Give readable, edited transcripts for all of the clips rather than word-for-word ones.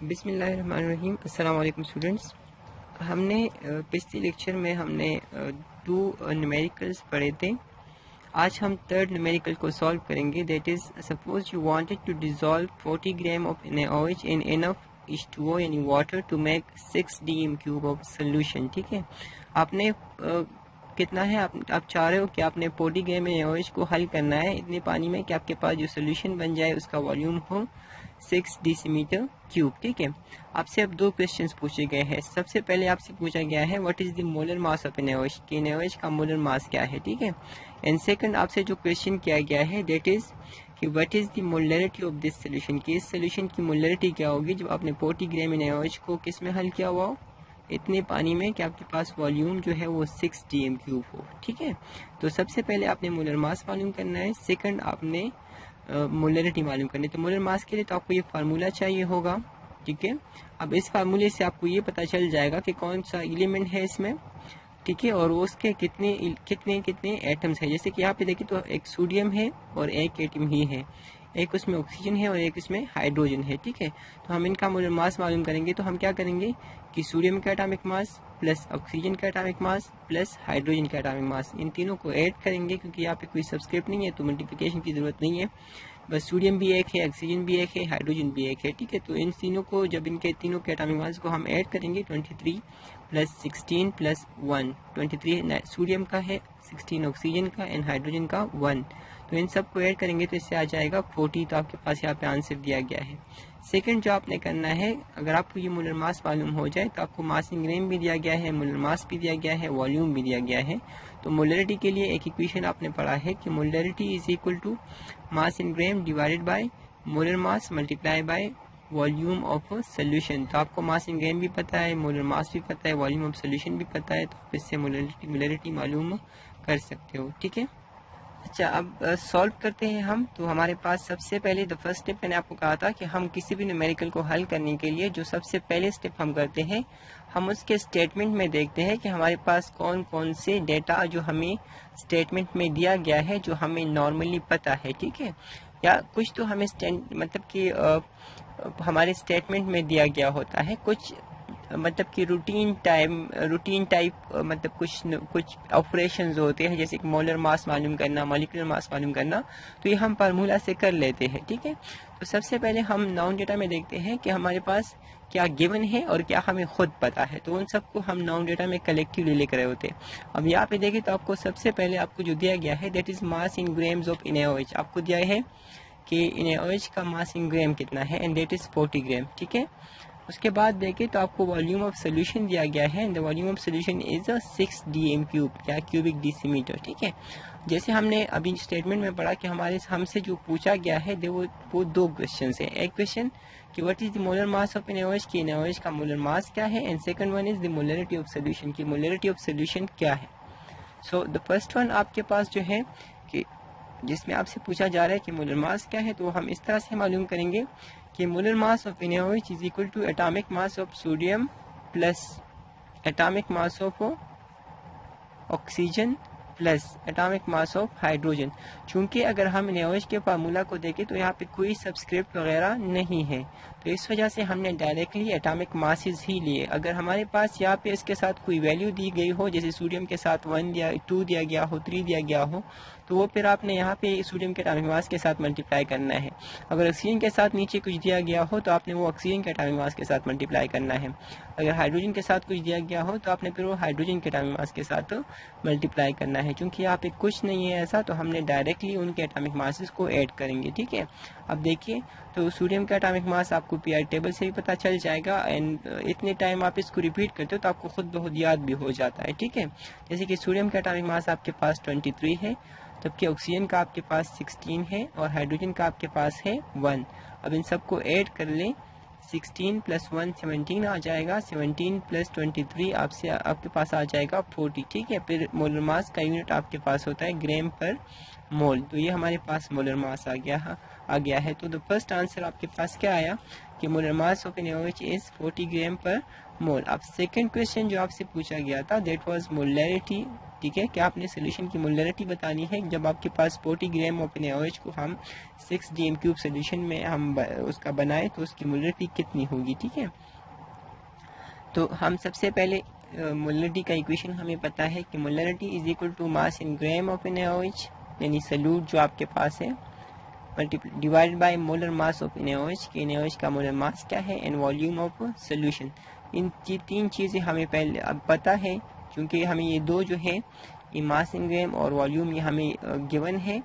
बिस्मिल्लाहिर्रहमानिर्रहीम। अस्सलाम वालेकुम स्टूडेंट्स। हमने पिछले लेक्चर में हमने 2 न्यूमेरिकल्स पढ़े थे। आज हम थर्ड न्यूमेरिकल को सॉल्व करेंगे। That is suppose you wanted to dissolve 40 gram of NaOH in enough H2O यानी water to make 6 dm³ of solution. ठीक है, आपने कितना है, आप चाह रहे हो कि आपने 40 ग्राम NaOH को हल करना है इतने पानी में कि आपके पास जो सोल्यूशन बन जाए उसका वॉल्यूम हो 6 dm³। ठीक है, आपसे अब 2 क्वेश्चंस पूछे गए हैं। सबसे पहले आपसे पूछा गया है what is the molar mass of NaOH, कि NaOH का मोलर मास क्या है। ठीक है, एंड सेकंड आपसे जो क्वेश्चन किया गया है दैट इज कि what is the molarity of this solution, कि इस सोल्यूशन की मोलरिटी क्या होगी जब आपने 40 ग्राम NaOH को किस में हल किया हुआ हो, इतने पानी में कि आपके पास वॉल्यूम जो है वो 6 dm³ हो। ठीक है, तो सबसे पहले आपने मोलर मास मालूम करना है, सेकंड आपने मोलरिटी मालूम करनी है। तो मोलर मास के लिए तो आपको ये फार्मूला चाहिए होगा। ठीक है, अब इस फार्मूले से आपको ये पता चल जाएगा कि कौन सा एलिमेंट है इसमें। ठीक है, और उसके कितने कितने कितने एटम्स है। जैसे कि यहाँ पे देखिए तो एक सोडियम है और एक एटम ही है, एक उसमें ऑक्सीजन है और एक इसमें हाइड्रोजन है। ठीक है, तो हम इनका मोलर मास मालूम करेंगे। तो हम क्या करेंगे कि सोडियम का एटॉमिक मास प्लस ऑक्सीजन का एटॉमिक मास प्लस हाइड्रोजन का एटॉमिक मास, इन तीनों को ऐड करेंगे। क्योंकि यहाँ पे कोई सब्सक्रिप्ट नहीं है तो मल्टीप्लिकेशन की जरूरत नहीं है, बस सोडियम भी एक है, ऑक्सीजन भी एक है, हाइड्रोजन भी एक है। ठीक है, तो इन तीनों को जब इनके तीनों के एटॉमिक मास को हम ऐड करेंगे 23 प्लस 16 प्लस 1, 23 सोडियम का है, 16 ऑक्सीजन का एंड हाइड्रोजन का 1, तो इन सब को ऐड करेंगे तो इससे आ जाएगा 40। तो आपके पास यहाँ पे आंसर दिया गया है। सेकंड जो आपने करना है, अगर आपको ये मोलर मास मालूम हो जाए तो आपको मास इन ग्राम भी दिया गया है, मोलर मास भी दिया गया है, वॉल्यूम भी दिया गया है। तो मोलरिटी के लिए एक इक्वेशन आपने पढ़ा है कि molarity is equal to mass in gram divided by molar mass multiply by volume of solution. तो आपको मास इन ग्राम भी पता है, मोलर मास भी पता है, वॉल्यूम ऑफ सोल्यूशन भी पता है, तो आप इससे मोलरिटी मालूम कर सकते हो। ठीक है, अच्छा अब सॉल्व करते हैं हम। तो हमारे पास सबसे पहले द फर्स्ट स्टेप, मैंने आपको कहा था कि हम किसी भी न्यूमेरिकल को हल करने के लिए जो सबसे पहले स्टेप हम करते हैं, हम उसके स्टेटमेंट में देखते हैं कि हमारे पास कौन कौन से डेटा जो हमें स्टेटमेंट में दिया गया है जो हमें नॉर्मली पता है। ठीक है, या कुछ तो हमें मतलब कि हमारे स्टेटमेंट में दिया गया होता है, कुछ मतलब कि रूटीन टाइप मतलब कुछ ऑपरेशंस होते हैं, जैसे कि मोलर मास मालूम करना, मॉलिक्यूलर मास मालूम करना, तो ये हम फार्मूला से कर लेते हैं। ठीक है, तो सबसे पहले हम नाउन डेटा में देखते हैं कि हमारे पास क्या गिवन है और क्या हमें खुद पता है, तो उन सबको हम नाउन डेटा में कलेक्टिवली लिख रहे होते हैं। अब यहाँ पे देखें तो आपको सबसे पहले आपको जो दिया गया है that is mass in grams of NaOH। आपको दिया है कि NaOH का मास इन ग्राम कितना है एंड दैट इज 40 ग्राम। ठीक है, उसके बाद देखें तो आपको वॉल्यूम ऑफ सोल्यूशन दिया गया है, the volume of solution is 6 dm³ या क्यूबिक डेसीमीटर। ठीक है, जैसे हमने अभी स्टेटमेंट में पढ़ा कि हमसे जो पूछा गया है वो 2 क्वेश्चन है। एक क्वेश्चन कि what is the molar mass of NaOH, कि NaOH का मोलर मास क्या है, and second one is the molarity of solution, की मोलरिटी ऑफ सोल्यूशन क्या है। सो द फर्स्ट वन आपके पास जो है कि जिसमें आपसे पूछा जा रहा है कि मोलर मास क्या है, तो हम इस तरह से मालूम करेंगे कि molar mass of NaOH is equal to atomic mass of sodium plus atomic mass of oxygen plus atomic mass of hydrogen. चूंकि अगर हम NaOH के फार्मूला को देखें तो यहाँ पे कोई सब्सक्रिप्ट वगैरह नहीं है, तो इस वजह से हमने डायरेक्टली एटॉमिक मासेस ही लिए। अगर हमारे पास यहाँ पे इसके साथ कोई वैल्यू दी गई हो, जैसे सोडियम के साथ 1 या 2 दिया गया हो, 3 दिया गया हो, तो वो फिर आपने यहाँ पे सोडियम के एटॉमिक मास के साथ मल्टीप्लाई करना है। अगर ऑक्सीजन के साथ नीचे कुछ दिया गया हो तो आपने वो ऑक्सीजन के एटॉमिक मास के साथ मल्टीप्लाई करना है। अगर हाइड्रोजन के साथ कुछ दिया गया हो तो आपने फिर वो हाइड्रोजन के एटॉमिक मास के साथ मल्टीप्लाई करना है। चूंकि यहाँ पे कुछ नहीं है ऐसा, तो हमने डायरेक्टली उनके एटॉमिक मासेस को ऐड करेंगे। ठीक है, अब देखिए तो सोडियम का एटॉमिक मास आपको पीआई टेबल से भी पता चल जाएगा, एंड इतने टाइम आप इसको रिपीट करते हो तो आपको खुद बहुत याद भी हो जाता है। ठीक है, जैसे कि सोडियम का एटॉमिक मास आपके पास 23 है, जबकि ऑक्सीजन का आपके पास 16 है और हाइड्रोजन का आपके पास है 1। अब इन सबको ऐड कर लें, 16 प्लस 1 17 आ जाएगा, 17 प्लस 23 आपके पास आ जाएगा 40। ठीक है, फिर मोलर मास का यूनिट आपके पास होता है ग्राम पर मोल, तो ये हमारे पास मोलर मास आ गया। आ गया है। तो द फर्स्ट आंसर आपके पास क्या आया कि molar mass of NaOH is 40 gram per मोल। अब सेकंड क्वेश्चन जो आपसे पूछा गया था दैट वाज मोलैरिटी, ठीक है, क्या आपने सोल्यूशन की मोलैरिटी बतानी है। जब आपके पास 40 ग्राम ऑफ NaOH को हम 6 DM³ सोल्यूशन में हम उसका बनाए तो उसकी मोलैरिटी कितनी होगी, ठीक है। तो हम सबसे पहले मोलैरिटी का इक्वेशन हमें पता है कि molarity is equal to mass in gram of NaOH, यानी सोल्यूट जो आपके पास है, divided by molar mass of NaOH, कि NaOH का मोलर मास क्या है, एंड वॉल्यूम ऑफ सोल्यूशन। इन तीन चीज़ें हमें पहले अब पता है, क्योंकि हमें ये दो जो है ये मास इन ग्राम और वॉल्यूम ये हमें गिवन है,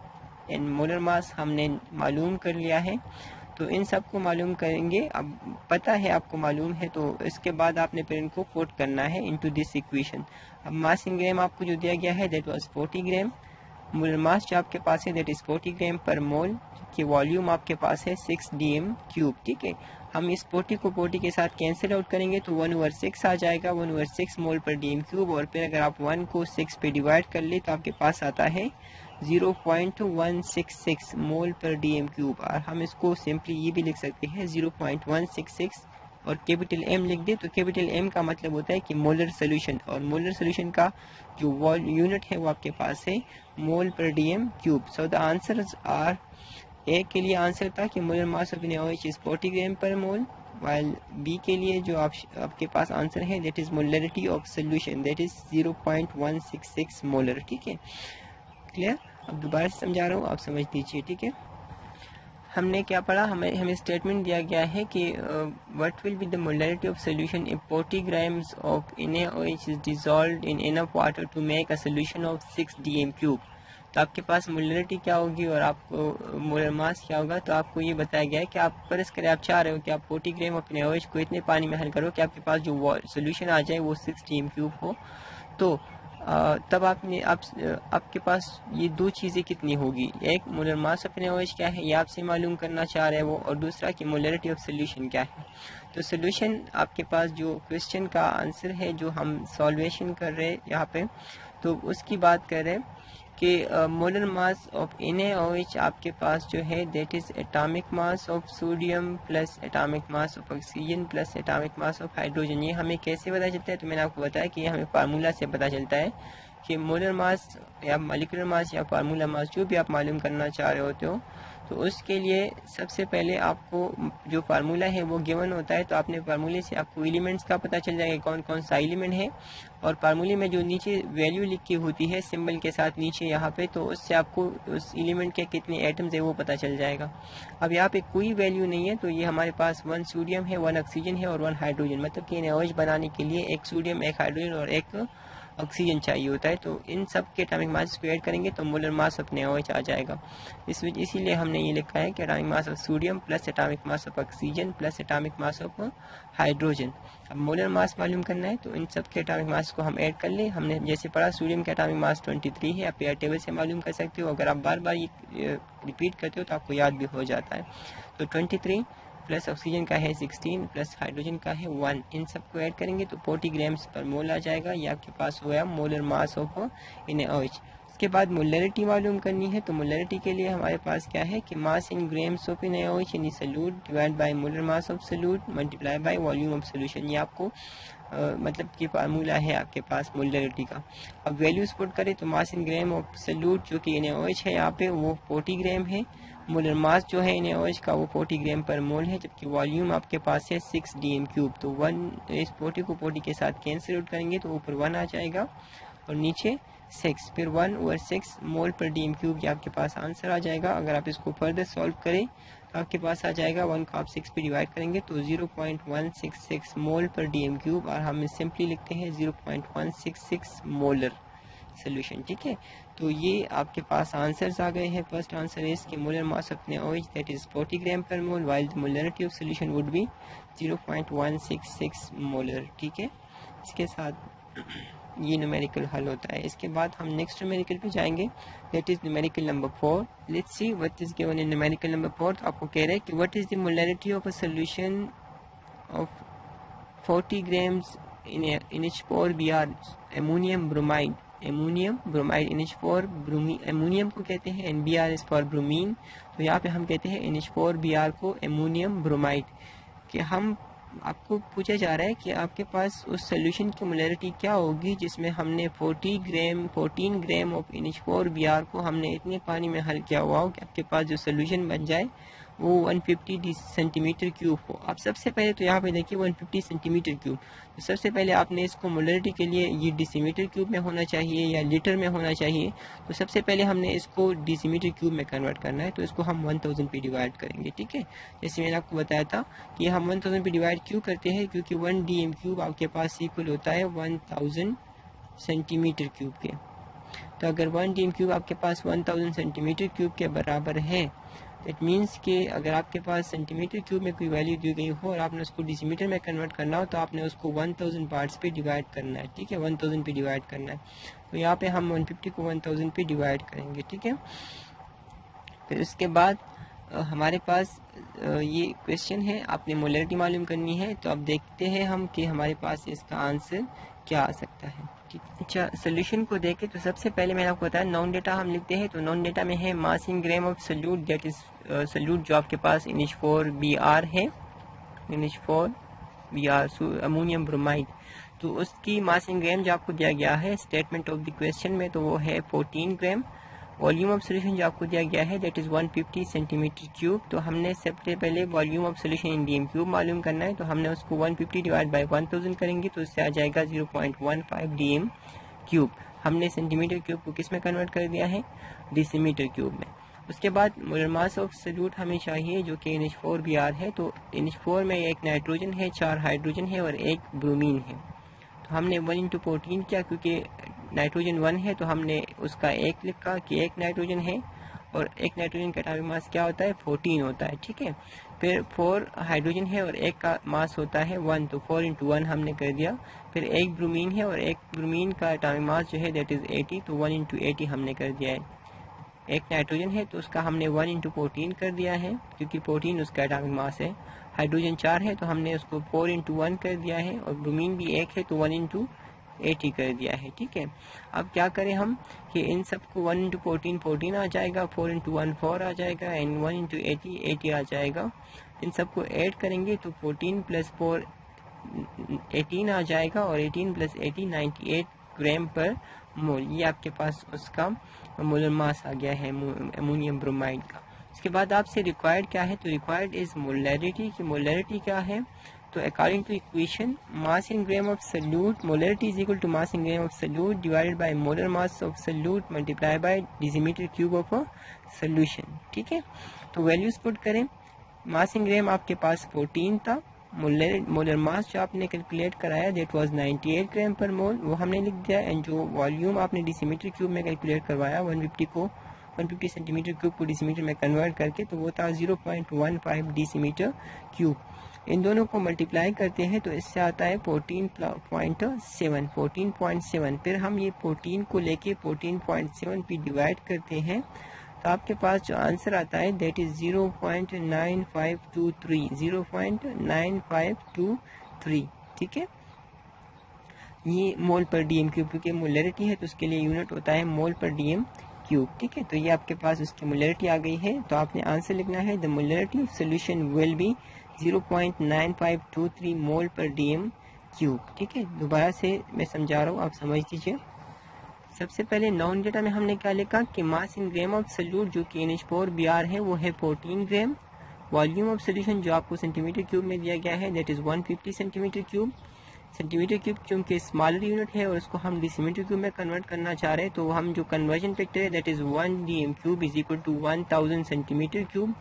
एंड मोलर मास हमने मालूम कर लिया है। तो इन सब को मालूम करेंगे, अब पता है आपको मालूम है, तो इसके बाद आपने फिर इनको पुट करना है इनटू दिस इक्वेशन। अब मास इन ग्राम आपको जो दिया गया है that was 40 gram, molar mass जो आपके पास है दैट इज 40 ग्राम पर मोल, की वॉल्यूम आपके पास है 6 DM³, ठीक है। हम इस 40 को 40 के साथ कैंसिल आउट करेंगे तो 1/6 आ जाएगा, 1/6 मोल पर DM³, और फिर अगर आप 1 को 6 पे डिवाइड कर ले तो आपके पास आता है 0.166 मोल पर DM³, और हम इसको सिंपली ये भी लिख सकते हैं 0.166 और कैपिटल M लिख दे, तो कैपिटल M का मतलब होता है कि मोलर सोल्यूशन, और मोलर सोल्यूशन का जो यूनिट है वो आपके पास है mole per DM³। So the answers are, a के लिए आंसर था कि molar mass of NaOH is 40 gram per mole, while b के लिए जो आपके पास आंसर है that is molarity of solution that is 0.166 molar, ठीक है। क्लियर? अब दोबारा से समझा रहा हूँ, आप समझ लीजिए, ठीक है। हमने क्या पढ़ा, हमें स्टेटमेंट दिया गया है कि what will be the molarity of solution if 40 grams of NaOH is dissolved in enough water to make a solution of 6 DM³। तो आपके पास मोलरिटी क्या होगी और आपको मोलर मास क्या होगा, तो आपको ये बताया गया है कि आप फर्ज करें आप चाह रहे हो कि आप 40 ग्राम ऑफ NaOH को इतने पानी में हल करो कि आपके पास जो सोल्यूशन आ जाए वो 6 DM³ हो, तो तब आपके पास ये दो चीज़ें कितनी होगी, एक मोलर मास ऑफ NaOH क्या है ये आपसे मालूम करना चाह रहे हैं वो, और दूसरा कि मोलरिटी ऑफ सोल्यूशन क्या है। तो सोल्यूशन आपके पास जो क्वेश्चन का आंसर है जो हम सॉल्वेशन कर रहे हैं यहाँ पे, तो उसकी बात कर रहे हैं कि मोलर मास ऑफ NaOH आपके पास जो है that is atomic mass of sodium plus atomic mass of oxygen plus atomic mass of hydrogen. ये हमें कैसे पता चलता है, तो मैंने आपको बताया कि ये हमें फार्मूला से पता चलता है कि मोलर मास या मॉलिक्यूलर मास या फार्मूला मास जो भी आप मालूम करना चाह रहे होते हो, तो उसके लिए सबसे पहले आपको जो फार्मूला है वो गिवन होता है, तो आपने फार्मूले से आपको एलिमेंट्स का पता चल जाएगा कौन कौन सा एलिमेंट है, और फार्मूले में जो नीचे वैल्यू लिखी होती है सिंबल के साथ नीचे यहाँ पे, तो उससे आपको उस एलिमेंट के कितने एटम्स है वो पता चल जाएगा। अब यहाँ पे कोई वैल्यू नहीं है, तो ये हमारे पास 1 सोडियम है, 1 ऑक्सीजन है और 1 हाइड्रोजन, मतलब कि NaOH बनाने के लिए 1 सोडियम 1 हाइड्रोजन और 1 ऑक्सीजन चाहिए होता है। तो इन सब के एटॉमिक मास को ऐड करेंगे तो मोलर मास ऑफ NaOH आ जाएगा। इसीलिए हमने ये लिखा है कि atomic mass of sodium plus atomic mass of oxygen plus atomic mass of hydrogen. अब मोलर मास मालूम करना है तो इन सब के एटॉमिक मास को हम ऐड कर ले। हमने जैसे पढ़ा सोडियम का एटॉमिक मास 23 है, आप पेयर टेबल से मालूम कर सकते हो, अगर आप बार बार ये रिपीट करते हो तो आपको याद भी हो जाता है। तो 23 प्लस ऑक्सीजन का है 16 प्लस हाइड्रोजन का है 1, इन सबको ऐड करेंगे तो 40 ग्राम्स पर मोल आ जाएगा। ये आपके पास हो गया मोलर मास ऑफ NaOH। उसके बाद मोलरिटी मालूम करनी है, तो मोलरिटी के लिए हमारे पास क्या है कि मास इन ग्राम्स ऑफ NaOH यानी solute divide by molar mass of solute multiply by volume of solution. ये आपको मतलब कि फार्मूला है आपके पास मोलरिटी का। अब वैल्यूज पुट करें तो मास इन ग्राम ऑफ सोल्यूट जो कि NaOH है यहाँ पे वो 40 ग्राम है, मोलर मास जो है NaOH का वो 40 ग्राम पर मोल है, जबकि वॉल्यूम आपके पास है 6 DM³। तो 1 इस 40 को 40 के साथ कैंसिल आउट करेंगे तो ऊपर 1 आ जाएगा और नीचे 6, फिर 1/6 मोल पर DM³ ये आपके पास आंसर आ जाएगा। अगर आप इसको फर्दर सॉल्व करें तो आपके पास आ जाएगा 1 को आप 6 पे डिवाइड करेंगे तो 0.166 मोल पर DM³, और हम सिंपली लिखते हैं 0.166 मोलर सोल्यूशन, ठीक है। तो ये आपके पास आंसर्स आ गए हैं। फर्स्ट आंसर इज कि molar mass of NaOH that is 40 gram per mole, while the molarity of solution would be 0.166 molar, ठीक है। इसके साथ ये न्यूमेरिकल हल होता है। इसके बाद हम नेक्स्ट न्यूमेरिकल पे जाएंगे, that is numerical number 4। Let's see what is given in numerical number 4। तो आपको कह रहे हैं कि what is the molarity of a solution of 40 grams in H4Br ammonium bromide ammonium bromide, NH4 ammonium को कहते हैं, NBr इज फॉर ब्रोमीन। तो यहाँ पे हम कहते हैं NH4Br को एमोनियम ब्रोमाइड। कि हम आपको पूछा जा रहा है कि आपके पास उस सोल्यूशन की मोलैरिटी क्या होगी जिसमें हमने 14 ग्राम ऑफ NH4Br को हमने इतने पानी में हल किया हुआ हो कि आपके पास जो सोल्यूशन बन जाए वो 150 सेंटीमीटर क्यूब हो। अब सबसे पहले तो यहाँ पे देखिए 150 सेंटीमीटर क्यूब, तो सबसे पहले आपने इसको मोलैरिटी के लिए ये डेसीमीटर क्यूब में होना चाहिए या लीटर में होना चाहिए। तो सबसे पहले हमने इसको डेसीमीटर क्यूब में कन्वर्ट करना है, तो इसको हम 1000 पे डिवाइड करेंगे। ठीक है, जैसे मैंने आपको बताया था कि हम 1000 पे डिवाइड क्यों करते हैं, क्योंकि 1 DM क्यूब आपके पास इक्वल होता है 1000 सेंटीमीटर क्यूब के। तो अगर 1 DM क्यूब आपके पास 1000 सेंटीमीटर क्यूब के बराबर है, दैट मीन्स कि अगर आपके पास सेंटीमीटर क्यूब में कोई वैल्यू दी गई हो और आपने उसको डेसीमीटर में कन्वर्ट करना हो तो आपने उसको 1000 पार्ट्स पे डिवाइड करना है। ठीक है, 1000 पे डिवाइड करना है। तो यहाँ पे हम 150 को 1000 पे डिवाइड करेंगे। ठीक है, फिर उसके बाद हमारे पास ये क्वेश्चन है, आपने मोलैरिटी मालूम करनी है। तो अब देखते हैं हम कि हमारे पास इसका आंसर क्या आ सकता है। ठीक, अच्छा सोल्यूशन को देखें तो सबसे पहले मैंने आपको बताया नॉन डेटा हम लिखते हैं। तो नॉन डेटा में है mass in gram of solute, that is solute जो आपके पास NH4Br है, NH4Br अमोनियम ब्रोमाइड। तो उसकी मास इन ग्राम जो आपको दिया गया है स्टेटमेंट ऑफ द क्वेश्चन में, तो वो है 14 ग्राम। वॉल्यूम ऑफ सोल्यूशन जो आपको दिया गया है दैट इज 150 सेंटीमीटर क्यूब। तो हमने सबसे पहले volume of solution in DM cube मालूम करना है। तो हमने उसको 150 डिवाइड बाय 1000 करेंगे तो इससे आ जाएगा 0.15 DM क्यूब। हमने सेंटीमीटर क्यूब को किस में कन्वर्ट कर दिया है, डेसीमीटर क्यूब में। उसके बाद मोलर मास ऑफ सोल्यूट हमें चाहिए जो कि NH4Br है। तो NH4 में एक नाइट्रोजन है, 4 हाइड्रोजन है और 1 ब्रोमीन है। तो हमने 1 × 14 किया, क्योंकि नाइट्रोजन 1 है तो हमने उसका 1 लिखा कि 1 नाइट्रोजन है और 1 नाइट्रोजन का एटॉमिक मास क्या होता है, 14 होता है। ठीक है, फिर 4 हाइड्रोजन है और 1 का मास होता है 1, तो 4 × 1 हमने कर दिया। फिर 1 ब्रोमीन है और 1 ब्रोमीन का एटॉमिक मास जो है दैट इज 80, तो 1 × 80 हमने कर दिया है। 1 नाइट्रोजन है तो उसका हमने 1 × 14 कर दिया है, क्योंकि 14 उसका एटॉमिक मास है। हाइड्रोजन 4 है तो हमने उसको 4 × 1 कर दिया है और ब्रोमीन भी 1 है तो 1 × 80 कर दिया है। ठीक है, अब क्या करें हम कि इन सबको 1 × 14 14 आ जाएगा, 4 × 1 4 आ जाएगा एंड 1 × 80 80 आ जाएगा। इन सबको ऐड करेंगे तो 14 + 4 18 आ जाएगा और 18 + 80 98 ग्राम पर मोल। ये आपके पास उसका मोलर मास आ गया है अमोनियम ब्रोमाइड का। इसके बाद आपसे रिक्वायर्ड क्या है, तो रिक्वायर्ड इज मोलैरिटी की मोलैरिटी क्या है। तो according to equation mass in gram of solute, molarity is equal to mass in gram of solute divided by molar mass of solute multiply by decimetre cube of a solution. ठीक है, तो values put करें। मास in ग्राम आपके पास 14 था, molar mass जो आपने calculate कराया that was 98 gram per मोल, वो हमने लिख दिया। एंड जो वॉल्यूम आपने डेसीमीटर क्यूब में कैलकुलेट करवाया 150 सेंटीमीटर क्यूब को डेसीमीटर में कन्वर्ट करके, तो वो था 0.15 डेसीमीटर क्यूब। इन दोनों को मल्टीप्लाई करते हैं तो इससे आता है 14.7। फिर हम ये 14 को लेके 14.7 पे डिवाइड करते हैं तो आपके पास जो आंसर आता है दैट इज 0.9523। ठीक है, ये मोल पर DM क्यूब, क्योंकि मोलैरिटी है तो उसके लिए यूनिट होता है मोल पर DM क्यूब। ठीक है, तो ये आपके पास उसकी मोलैरिटी आ गई है। तो आपने आंसर लिखना है the molarity of solution will be 0.9523 मोल पर DM क्यूब। ठीक है, दोबारा से मैं समझा रहा हूँ, आप समझ लीजिए। सबसे पहले नॉन डेटा में हमने क्या लिखा कि मास इन ग्राम ऑफ सोल्यूट जो कि NH4Br है वो है 14 ग्राम। वॉल्यूम ऑफ सोल्यूशन जो आपको सेंटीमीटर क्यूब में दिया गया है that is 150 centimetre cube. Centimetre cube क्योंकि स्मॉलर यूनिट है और उसको हम डेसीमीटर क्यूब में कन्वर्ट करना चाह रहे हैं, तो हम जो कन्वर्जन फैक्टर है that is 1 DM cube is equal to 1000 centimetre cube.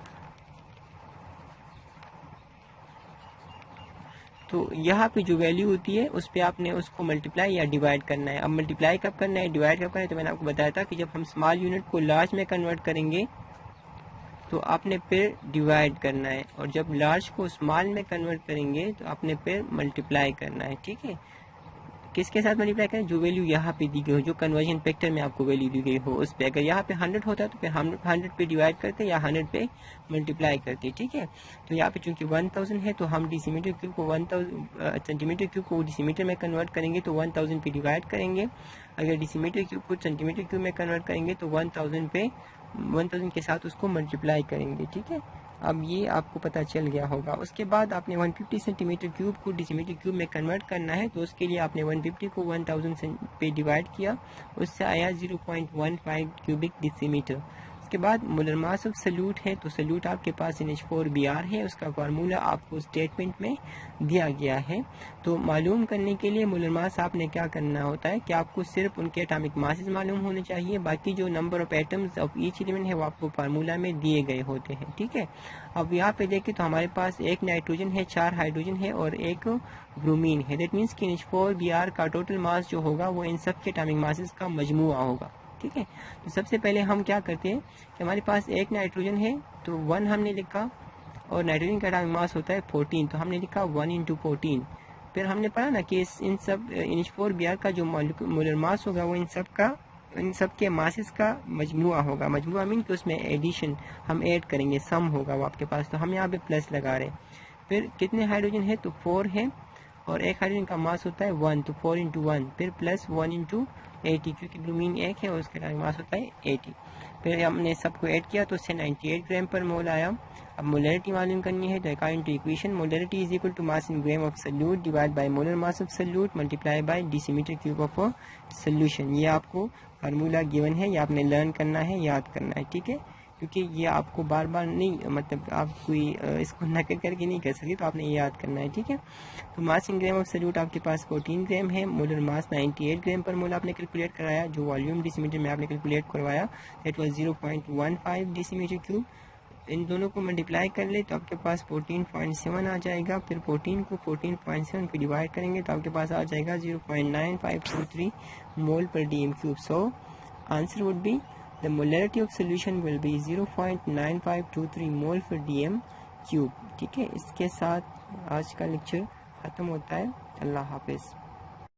तो यहाँ पे जो वैल्यू होती है उस पर आपने उसको मल्टीप्लाई या डिवाइड करना है। अब मल्टीप्लाई कब करना है, डिवाइड कब करना है, तो मैंने आपको बताया था कि जब हम स्मॉल यूनिट को लार्ज में कन्वर्ट करेंगे तो आपने फिर डिवाइड करना है, और जब लार्ज को स्मॉल में कन्वर्ट करेंगे तो आपने फिर मल्टीप्लाई करना है। ठीक है, किसके साथ मल्टीप्लाई करें, जो वैल्यू यहाँ पे दी गई हो, जो कन्वर्जन फैक्टर में आपको वैल्यू दी गई हो उस पे। अगर यहाँ पे 100 होता है तो फिर हम 100 पे डिवाइड करते या 100 पे मल्टीप्लाई करते, ठीक है। तो यहाँ पे चूंकि 1000 है तो हम डेसीमीटर क्यूब को 1000 सेंटीमीटर क्यूब को डेसीमीटर में कन्वर्ट करेंगे तो 1000 पे डिवाइड करेंगे। अगर डेसीमीटर क्यूब को सेंटीमीटर क्यूब में कन्वर्ट करेंगे तो 1000 के साथ उसको मल्टीप्लाई करेंगे, ठीक है। अब ये आपको पता चल गया होगा। उसके बाद आपने 150 सेंटीमीटर क्यूब को डेसीमीटर क्यूब में कन्वर्ट करना है, तो उसके लिए आपने 150 को 1000 पे डिवाइड किया, उससे आया 0.15 क्यूबिक डेसीमीटर। उसके बाद मोलर मास ऑफ सल्यूट है, तो सल्यूट आपके पास NH4Br है, उसका फार्मूला आपको स्टेटमेंट में दिया गया है। तो मालूम करने के लिए मोलर मास आपने क्या करना होता है कि आपको सिर्फ उनके एटॉमिक मासेस मालूम होने चाहिए, बाकी जो number of atoms of each element है वो आपको फार्मूला में दिए गए होते हैं, ठीक है। अब यहाँ पे देखें तो हमारे पास एक नाइट्रोजन है, 4 हाइड्रोजन है और एक ब्रोमीन है। दैट मीन्स कि NH4Br का टोटल मास जो होगा वो इन सब के एटॉमिक मासेस का मजमुआ होगा, ठीक है। तो सबसे पहले हम क्या करते हैं कि हमारे पास एक नाइट्रोजन है तो 1 हमने लिखा, और नाइट्रोजन का एटॉमिक मास होता है 14, तो हमने लिखा 1 × 14। फिर हमने पढ़ा ना कि इन सब NH4Br का जो मोलर मास होगा वो इन सब के मासेस का मजमुआ होगा। मजमुआ मीन कि उसमें एडिशन हम ऐड करेंगे, सम होगा वो आपके पास, तो हम यहाँ पे प्लस लगा रहे हैं। फिर कितने हाइड्रोजन है, तो 4 है, और एक हाइड्रोजन का मास होता है 1, तो 4 × 1, फिर प्लस 1 × 80, क्योंकि ब्रोमीन एक है और उसका मास होता है 80। फिर हमने सबको ऐड किया तो उससे 98 ग्राम पर मोल आया। अब मोलरिटी मालूम करनी है, तो according to equation molarity is equal to mass in gram of solute divide by molar mass of solute multiply by decimetre cube of solution. ये आपको फार्मूला गिवन है, ये आपने लर्न करना है, याद करना है, ठीक है। क्योंकि ये आपको बार बार नहीं, मतलब आप कोई इसको नकल करके नहीं कर सकते, तो आपने ये याद करना है, ठीक है। तो मास इन ग्राम ऑफ सल्यूट आपके पास 14 ग्राम है, मोलर मास 98 ग्राम पर मोल आपने कैलकुलेट कराया, जो वॉल्यूम डेसीमीटर में आपने कैलकुलेट करवाया दैट वाज 0.15 डेसीमीटर क्यूब। इन दोनों को मल्टीप्लाई कर ले तो आपके पास 14.7 आ जाएगा। फिर 14 को 14.7 पे डिवाइड करेंगे तो आपके पास आ जाएगा 0.9523 मोल पर DM cube. So answer would be the molarity of solution will be 0.9523 मोल पर dm क्यूब, ठीक है। इसके साथ आज का लेक्चर ख़त्म होता है। अल्लाह हाफिज़।